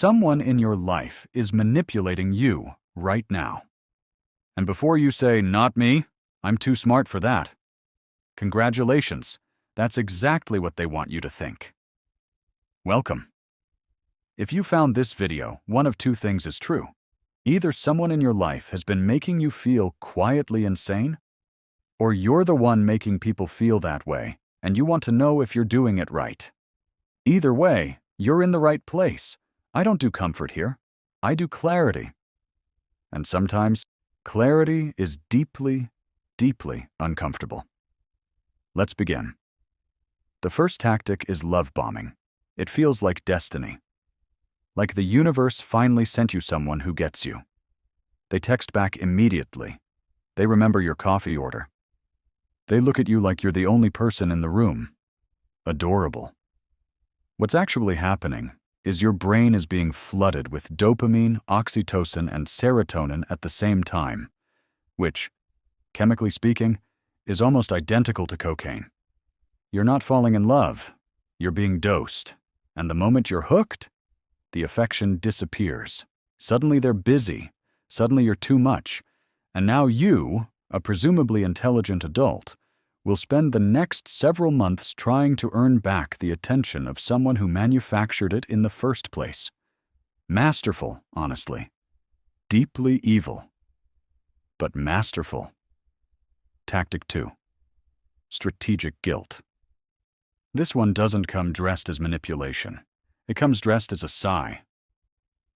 Someone in your life is manipulating you right now. And before you say, "Not me, I'm too smart for that," congratulations, that's exactly what they want you to think. Welcome. If you found this video, one of two things is true. Either someone in your life has been making you feel quietly insane, or you're the one making people feel that way, and you want to know if you're doing it right. Either way, you're in the right place. I don't do comfort here. I do clarity. And sometimes, clarity is deeply, deeply uncomfortable. Let's begin. The first tactic is love bombing. It feels like destiny. Like the universe finally sent you someone who gets you. They text back immediately. They remember your coffee order. They look at you like you're the only person in the room. Adorable. What's actually happening is your brain is being flooded with dopamine, oxytocin, and serotonin at the same time, which, chemically speaking, is almost identical to cocaine. You're not falling in love, you're being dosed, and the moment you're hooked, the affection disappears. Suddenly they're busy, suddenly you're too much, and now you, a presumably intelligent adult, will spend the next several months trying to earn back the attention of someone who manufactured it in the first place. Masterful, honestly. Deeply evil. But masterful. Tactic 2. Strategic guilt. This one doesn't come dressed as manipulation. It comes dressed as a sigh.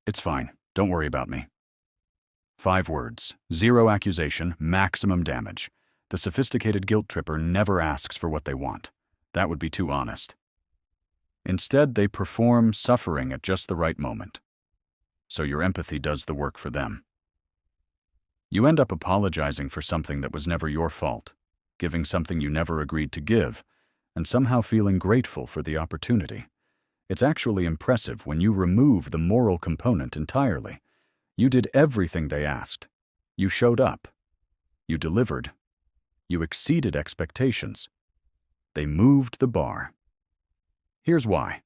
It's fine. Don't worry about me. 5 words. 0 accusation, maximum damage. The sophisticated guilt tripper never asks for what they want. That would be too honest. Instead, they perform suffering at just the right moment. So your empathy does the work for them. You end up apologizing for something that was never your fault, giving something you never agreed to give, and somehow feeling grateful for the opportunity. It's actually impressive when you remove the moral component entirely. You did everything they asked. You showed up. You delivered. You exceeded expectations. They moved the bar. Here's why.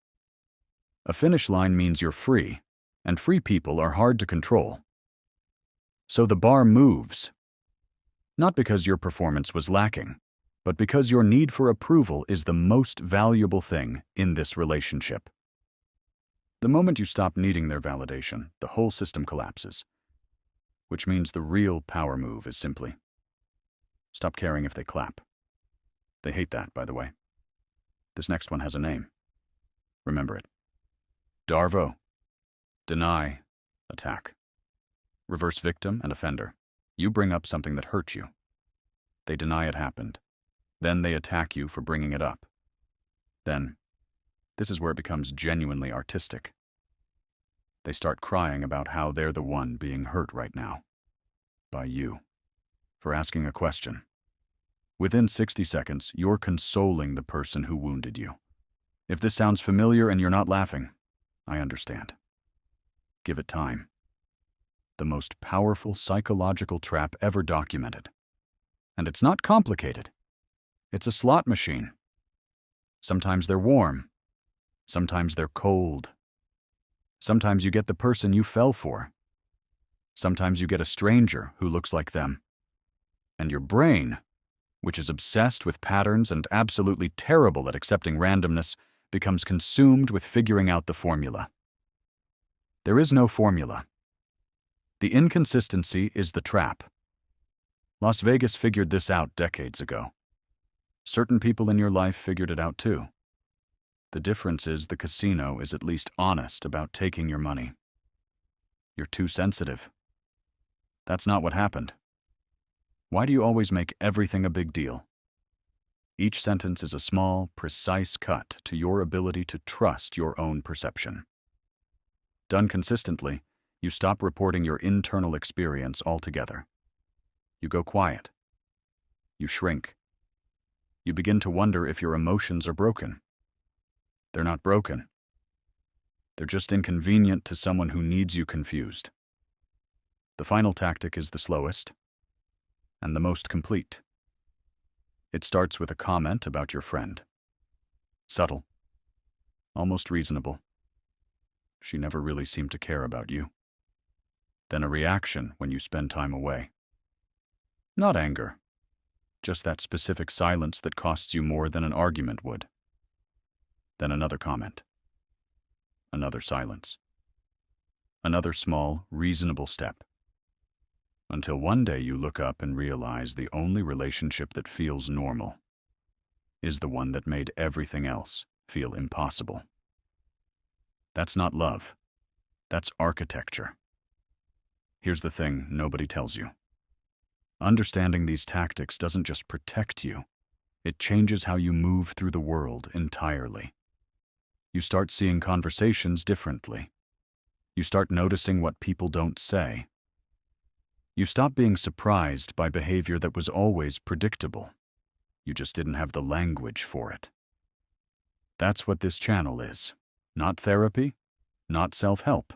A finish line means you're free, and free people are hard to control. So the bar moves. Not because your performance was lacking, but because your need for approval is the most valuable thing in this relationship. The moment you stop needing their validation, the whole system collapses. Which means the real power move is simply stop caring if they clap. They hate that, by the way. This next one has a name. Remember it. DARVO. Deny, attack. Reverse victim and offender. You bring up something that hurt you. They deny it happened. Then they attack you for bringing it up. Then, this is where it becomes genuinely artistic. They start crying about how they're the one being hurt right now. By you. For asking a question. Within 60 seconds, you're consoling the person who wounded you. If this sounds familiar and you're not laughing, I understand. Give it time. The most powerful psychological trap ever documented. And it's not complicated. It's a slot machine. Sometimes they're warm. Sometimes they're cold. Sometimes you get the person you fell for. Sometimes you get a stranger who looks like them. And your brain, which is obsessed with patterns and absolutely terrible at accepting randomness, becomes consumed with figuring out the formula. There is no formula. The inconsistency is the trap. Las Vegas figured this out decades ago. Certain people in your life figured it out too. The difference is the casino is at least honest about taking your money. You're too sensitive. That's not what happened. Why do you always make everything a big deal? Each sentence is a small, precise cut to your ability to trust your own perception. Done consistently, you stop reporting your internal experience altogether. You go quiet. You shrink. You begin to wonder if your emotions are broken. They're not broken. They're just inconvenient to someone who needs you confused. The final tactic is the slowest and the most complete. It starts with a comment about your friend. Subtle, almost reasonable. she never really seemed to care about you. Then a reaction when you spend time away. Not anger, just that specific silence that costs you more than an argument would. Then another comment. Another silence. Another small, reasonable step. Until one day you look up and realize the only relationship that feels normal is the one that made everything else feel impossible. That's not love. That's architecture. Here's the thing nobody tells you. Understanding these tactics doesn't just protect you, it changes how you move through the world entirely. You start seeing conversations differently. You start noticing what people don't say. You stop being surprised by behavior that was always predictable. You just didn't have the language for it. That's what this channel is. Not therapy, not self-help.